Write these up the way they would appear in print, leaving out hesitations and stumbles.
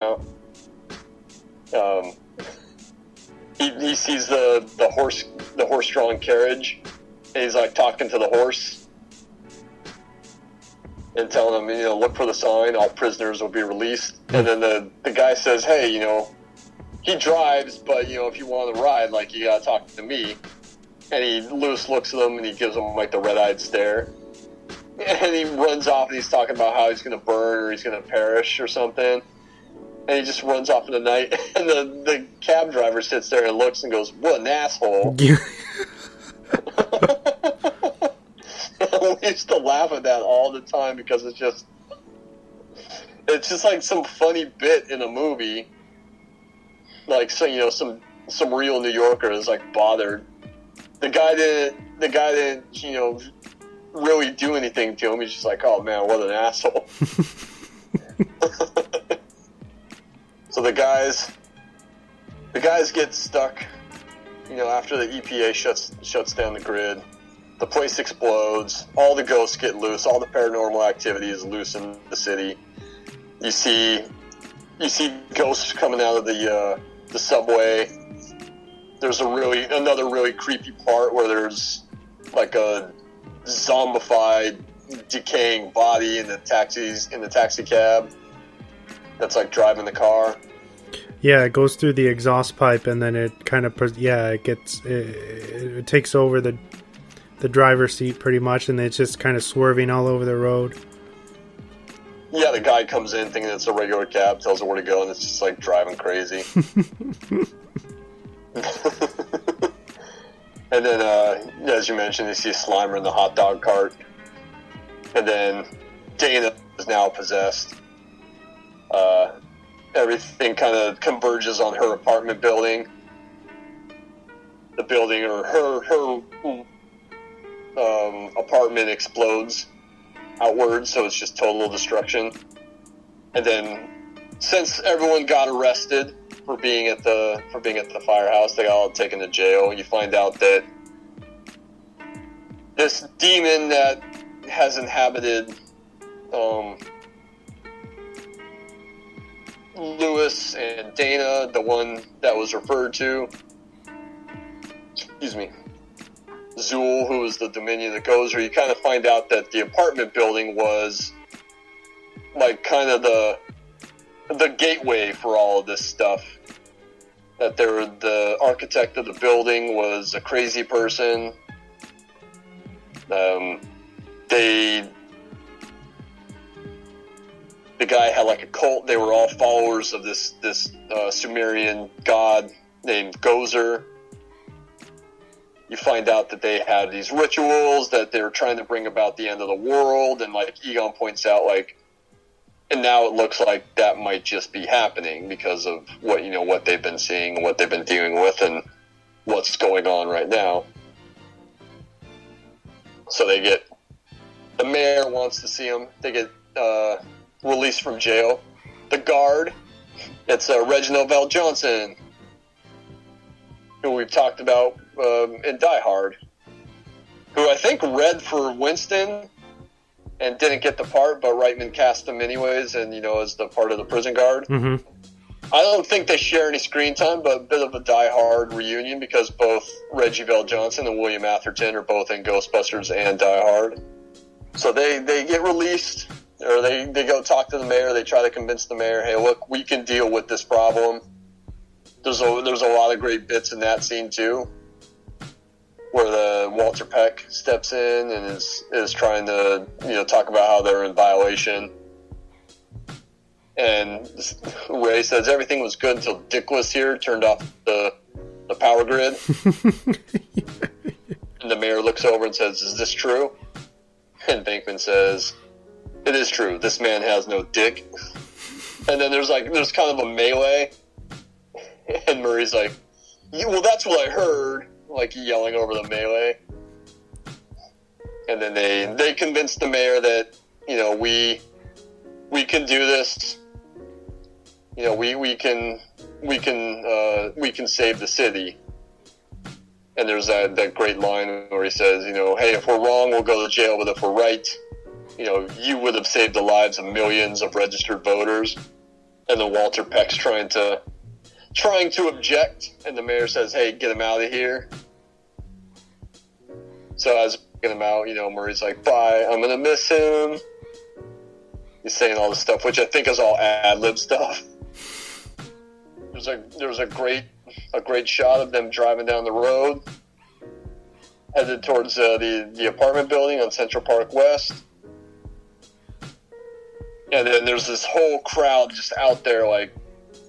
Um, he sees the horse-drawn carriage, and he's like talking to the horse and telling him, look for the sign, all prisoners will be released. And then the guy says, hey, he drives, but, if you want to ride, like, you gotta talk to me. And Lewis looks at him, and he gives him, like, the red-eyed stare. And he runs off, and he's talking about how he's gonna burn or he's gonna perish or something. And he just runs off in the night. And the cab driver sits there and looks and goes, what an asshole. We used to laugh at that all the time because it's just like some funny bit in a movie. Like, so, some real New Yorker is like bothered. The guy didn't, really do anything to him. He's just like, oh man, what an asshole. So the guys get stuck, after the EPA shuts down the grid. The place explodes. All the ghosts get loose. All the paranormal activity is loose in the city. You see ghosts coming out of the subway. There's another really creepy part where there's like a zombified, decaying body in the taxi cab that's like driving the car. Yeah, it goes through the exhaust pipe, and then it kind of it takes over the driver's seat pretty much, and it's just kind of swerving all over the road. Yeah, the guy comes in thinking it's a regular cab, tells her where to go, and it's just like driving crazy. And then, as you mentioned, you see Slimer in the hot dog cart. And then Dana is now possessed. Everything kind of converges on her apartment building. The building, or her apartment explodes outwards, so it's just total destruction. And then, since everyone got arrested for being at the firehouse, they got all taken to jail. You find out that this demon that has inhabited Lewis and Dana, the one that was referred to, Zool, who was the Dominion of the Gozer, you kind of find out that the apartment building was like kind of the gateway for all of this stuff. That the architect of the building was a crazy person. The guy had like a cult. They were all followers of this Sumerian god named Gozer. You find out that they had these rituals, that they were trying to bring about the end of the world, and like Egon points out, like, and now it looks like that might just be happening because of what they've been seeing, what they've been dealing with, and what's going on right now. So the mayor wants to see them. They get released from jail. The guard, it's Reginald Val Johnson, who we've talked about in Die Hard, who I think read for Winston and didn't get the part, but Reitman cast him anyways, and as the part of the prison guard. Mm-hmm. I don't think they share any screen time, but a bit of a Die Hard reunion because both Reggie Val Johnson and William Atherton are both in Ghostbusters and Die Hard. So they get released, or they go talk to the mayor. They try to convince the mayor, hey, look, we can deal with this problem. There's a lot of great bits in that scene too, where the Walter Peck steps in and is trying to talk about how they're in violation. And Ray says everything was good until Dickless here turned off the power grid. And the mayor looks over and says, is this true? And Bankman says, it is true. This man has no dick. And then there's kind of a melee. And Murray's like, well, that's what I heard. Like yelling over the melee. And then they convince the mayor that, we can do this. We can save the city. And there's that great line where he says, hey, if we're wrong, we'll go to jail, but if we're right, you would have saved the lives of millions of registered voters. And then Walter Peck's trying to object, and the mayor says, "Hey, get him out of here." So as getting him out, Murray's like, "Bye, I'm gonna miss him." He's saying all this stuff, which I think is all ad-lib stuff. There's a great shot of them driving down the road, headed towards the apartment building on Central Park West. And then there's this whole crowd just out there, like,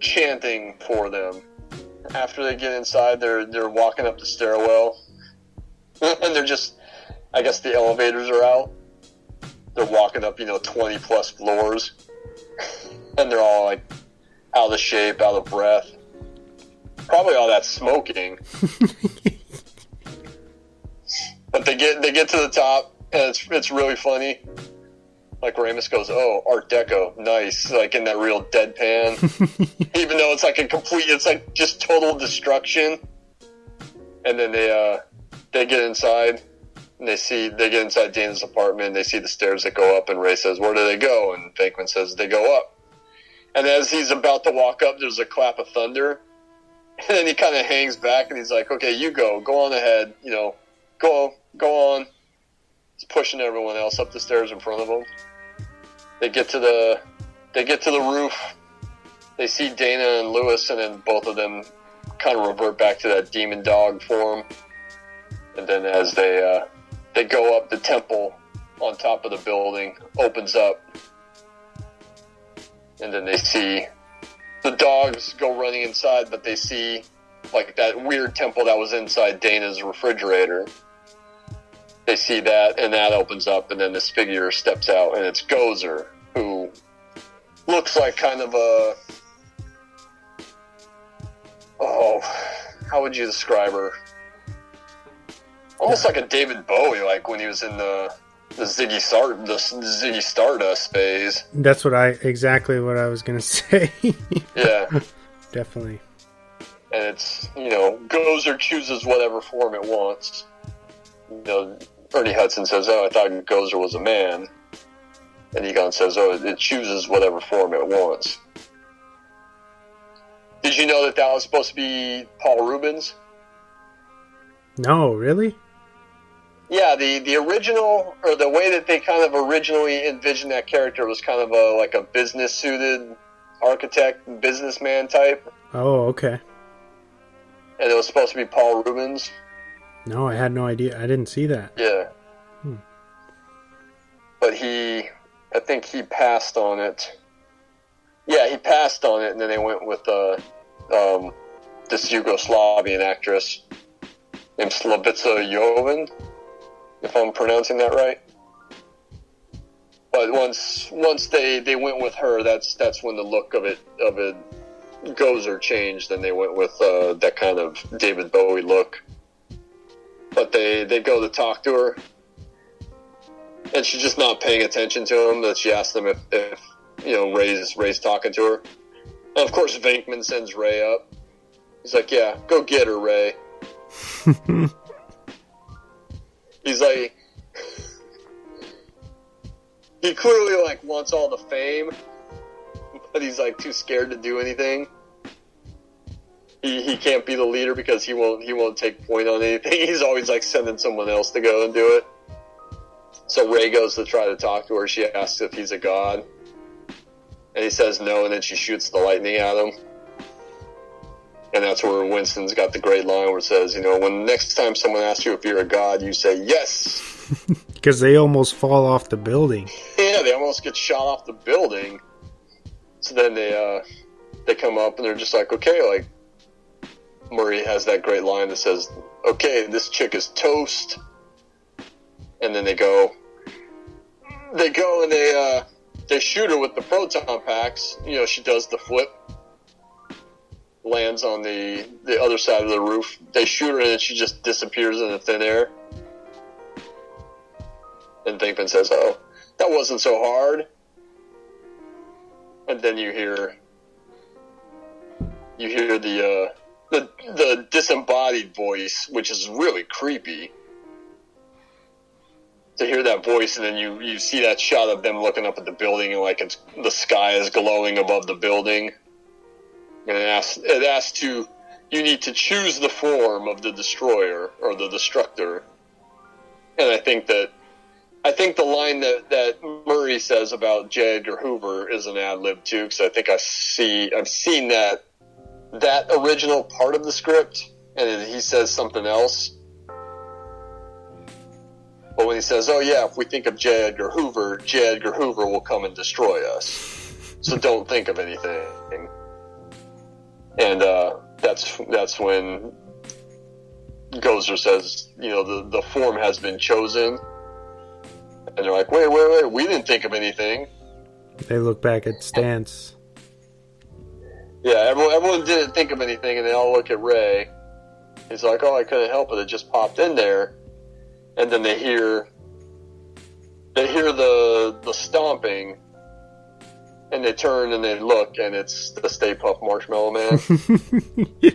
chanting for them. After they get inside, they're walking up the stairwell. And they're just, I guess the elevators are out. They're walking up, 20 plus floors. And they're all, like, out of shape, out of breath. Probably all that smoking. But they get to the top, and it's really funny. Like, Ramis goes, "Oh, Art Deco, nice," like in that real deadpan. Even though it's like it's like just total destruction. And then they get inside, and they get inside Dana's apartment, and they see the stairs that go up, and Ray says, "Where do they go?" And Venkman says, "They go up." And as he's about to walk up, there's a clap of thunder. And then he kind of hangs back, and he's like, "Okay, you go on ahead, go on." He's pushing everyone else up the stairs in front of him. They get to the roof. They see Dana and Lewis, and then both of them kind of revert back to that demon dog form. And then as they go up, the temple on top of the building opens up. And then they see the dogs go running inside, but they see like that weird temple that was inside Dana's refrigerator. They see that, and that opens up, and then this figure steps out, and it's Gozer, who looks like kind of how would you describe her? Almost like a David Bowie, like when he was in the Ziggy Stardust phase. That's exactly what I was going to say. Yeah. Definitely. And it's, Gozer chooses whatever form it wants. Ernie Hudson says, "Oh, I thought Gozer was a man." And Egon says, "Oh, it chooses whatever form it wants." Did you know that was supposed to be Paul Rubens? No, really? Yeah, the original, or the way that they kind of originally envisioned that character was kind of like a business-suited architect, businessman type. Oh, okay. And it was supposed to be Paul Rubens. No, I had no idea. I didn't see that. Yeah. But I think he passed on it. Yeah, he passed on it, and then they went with this Yugoslavian actress named Slavica Jovan, if I'm pronouncing that right. But once they went with her, that's when the look of it Gozer changed, and they went with that kind of David Bowie look. But they go to talk to her, and she's just not paying attention to him. That she asks them if Ray's talking to her. And of course, Venkman sends Ray up. He's like, "Yeah, go get her, Ray." He's like, he clearly like wants all the fame, but he's like too scared to do anything. He can't be the leader because he won't take point on anything. He's always like sending someone else to go and do it. So Ray goes to try to talk to her. She asks if he's a god, and he says no, and then she shoots the lightning at him. And that's where Winston's got the great line where it says, when next time someone asks you if you're a god, you say yes. Because they almost fall off the building. Yeah, they almost get shot off the building. So then they come up and they're just like, okay, like, Murray has that great line that says, "Okay, this chick is toast." And then they go and they shoot her with the proton packs. She does the flip, lands on the other side of the roof. They shoot her and then she just disappears in the thin air. And Venkman says, "Oh, that wasn't so hard." And then you hear the disembodied voice, which is really creepy. to hear that voice, and then you see that shot of them looking up at the building, and like the sky is glowing above the building, and it asks to, you need to choose the form of the destroyer or the destructor. And I think the line that Murray says about J. Edgar Hoover is an ad lib too, because I think I've seen that original part of the script, and then he says something else. But when he says, "Oh yeah, if we think of J. Edgar Hoover will come and destroy us. So don't think of anything." And that's when Gozer says, the form has been chosen. And they're like, wait, we didn't think of anything. They look back at Stance. Yeah, everyone didn't think of anything, and they all look at Ray. He's like, oh, I couldn't help it. It just popped in there. And then they hear the stomping, and they turn and they look, and it's the Stay Puft Marshmallow Man. Yeah.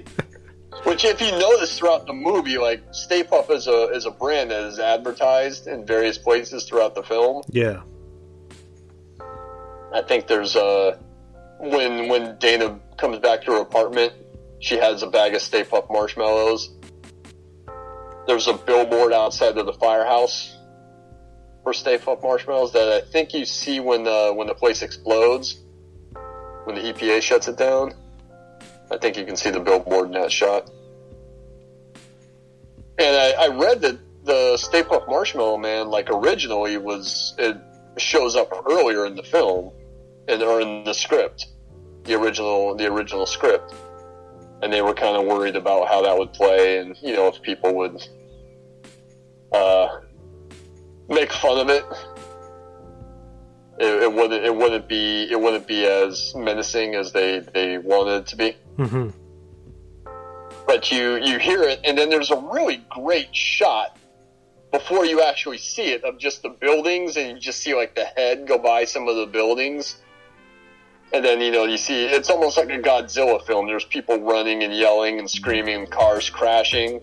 Which, if you notice throughout the movie, like, Stay Puft is a brand that is advertised in various places throughout the film. Yeah. I think there's when Dana comes back to her apartment, she has a bag of Stay Puft Marshmallows. There's a billboard outside of the firehouse for Stay Puft Marshmallows that I think you see when the place explodes, when the EPA shuts it down. I think you can see the billboard in that shot. And I read that the Stay Puft Marshmallow Man, like, originally it shows up earlier in the film, or in the script, the original script. And they were kind of worried about how that would play, and if people would make fun of it. It wouldn't be as menacing as they wanted it to be. Mm-hmm. But you hear it, and then there's a really great shot before you actually see it of just the buildings, and you just see like the head go by some of the buildings. And then, you see, it's almost like a Godzilla film. There's people running and yelling and screaming and cars crashing.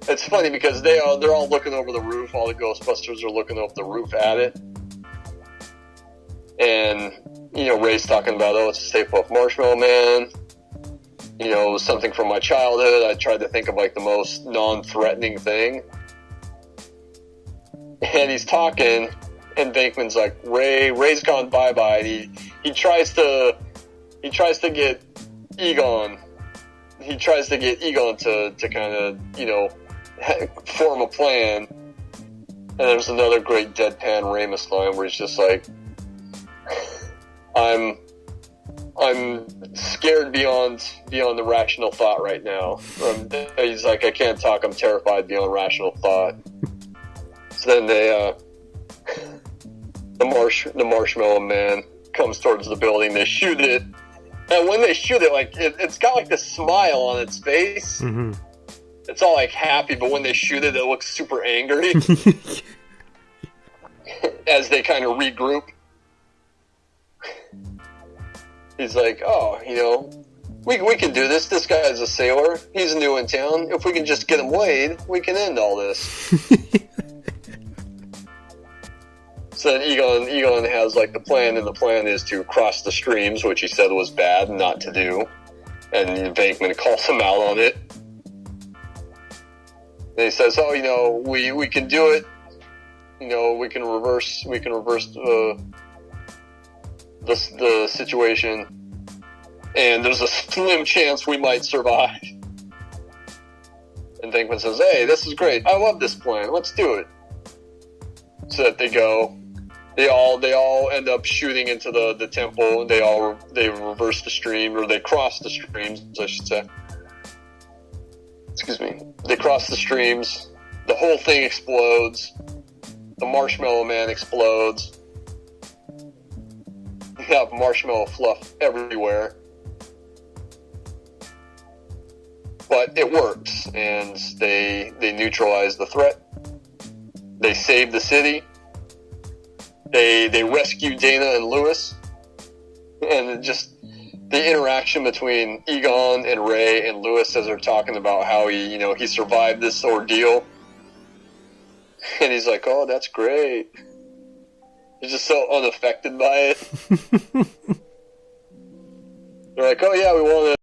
It's funny because they're all looking over the roof. All the Ghostbusters are looking over the roof at it. And, Ray's talking about, oh, it's a Stay Puft Marshmallow Man. It was something from my childhood. I tried to think of, like, the most non-threatening thing. And he's talking, and Venkman's like, Ray's gone bye-bye. And he tries to get Egon. He tries to get Egon to kind of, form a plan. And there's another great deadpan Ramus line where he's just like, I'm scared beyond the rational thought right now. He's like, I can't talk. I'm terrified beyond rational thought. So then the Marshmallow Man comes towards the building. They shoot it, and when they shoot it, like it's got like this smile on its face. Mm-hmm. It's all like happy, but when they shoot it, it looks super angry. As they kind of regroup. He's like, oh, we can do this. This guy's a sailor. He's new in town. If we can just get him laid, we can end all this. So then Egon has, like, the plan, and the plan is to cross the streams, which he said was bad not to do. And Venkman calls him out on it. And he says, oh, we can do it. We can reverse the situation, and there's a slim chance we might survive. And Venkman says, hey, this is great. I love this plan. Let's do it. So that they all end up shooting into the temple. They reverse the stream, or they cross the streams, I should say. Excuse me. They cross the streams. The whole thing explodes. The Marshmallow Man explodes. You have marshmallow fluff everywhere. But it works, and they neutralize the threat. They save the city. They rescue Dana and Lewis. And just the interaction between Egon and Ray and Lewis as they're talking about how he survived this ordeal. And he's like, oh, that's great. He's just so unaffected by it. They're like, oh yeah, we want